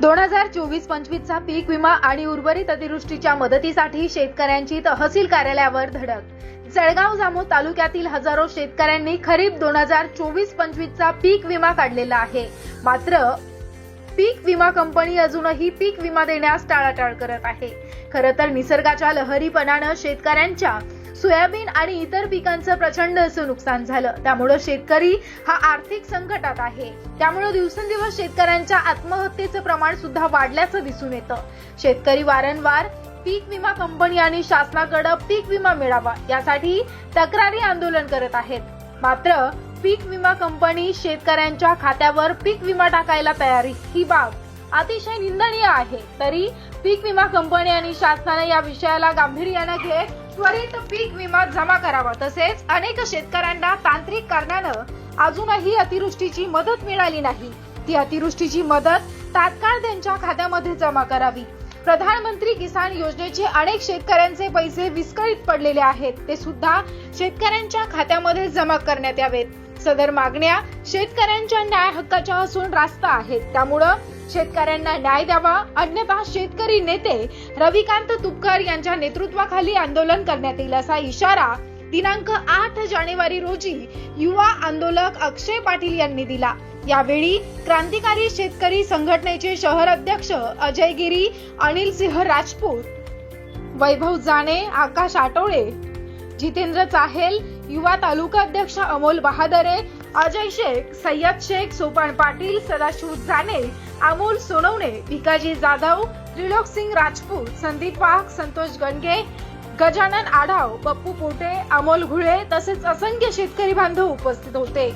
2024-25 चा पीक विमा आणि उर्वरित अतिवृष्टीच्या मदतीसाठी शेतकऱ्यांची तहसील कार्यालयावर धडक। जळगाव जामोद तालुक्यातील हजारो शेतकऱ्यांनी खरीप 2024-25 चा पीक विमा काढलेला आहे। मात्र पीक विमा कंपनी अजूनही पीक विमा देण्यास टाळाटाळ करत आहे। खरं तर निसर्गाच्या लहरीपणाने शेतकऱ्यांच्या सोयाबीन आणि इतर पिकांचं प्रचंड असं नुकसान झालं। त्यामुळे शेतकरी हा आर्थिक संकटात आहे। त्यामुळे दिवसेंदिवस शेतकऱ्यांच्या आत्महत्येचं प्रमाण सुद्धा वाढल्याचं दिसून येतं। शेतकरी वारंवार पीक विमा कंपनी आणि शासनाकडे पीक विमा मिळावा यासाठी तक्रारी आंदोलन करत आहेत। मात्र पीक विमा कंपनी शेतकऱ्यांच्या खात्यावर पीक विमा टाकायला तयारी ही बाब अतिशय निंदनीय आहे। तरी पीक विमा कंपनी आणि शासनाने या विषयाला गांभीर्याने घेत त्वरित पीक विमा जमा करावा। तसेच अनेक शेतकऱ्यांना तांत्रिक कारणानं अजूनही अतिवृष्टीची मदत मिळाली नाही। ती अतिवृष्टीची मदत तात्काळ त्यांच्या खात्यामध्ये जमा करावी। प्रधानमंत्री किसान योजनेचे अनेक शेतकऱ्यांचे पैसे विस्कळीत पडलेले आहेत, ते सुद्धा शेतकऱ्यांच्या खात्यामध्ये जमा करण्यात यावेत। सदर मागण्या शेतकऱ्यांच्या न्याय हक्काच्या असून रास्त आहेत। त्यामुळे शेतकऱ्यांना न्याय द्यावा, अन्यथा शेतकरी नेते रविकांत तुपकर यांच्या नेतृत्वाखाली आंदोलन करण्यात येईल असा इशारा दिनांक 8 जानेवारी रोजी युवा आंदोलक अक्षय पाटील यांनी दिला। यावेळी क्रांतिकारी शेतकरी संघटनेचे शहर अध्यक्ष अजय गिरी, अनिल सिंह राजपूत, वैभव जाने, आकाश आठवळे, जितेंद्र चाहेल, युवा तालुका अध्यक्ष अमोल बहादरे, अजय शेख, सय्यद शेख, सोपान पाटील, सदाशिव जाने, अमोल सोनवणे, भिकाजी जाधव, त्रिलोक सिंह राजपूत, संदीप वाघ, संतोष गणगे, गजानन आढाव, पप्पू पोटे, अमोल घुळे तसेच असंख्य शेतकरी बांधव उपस्थित होते।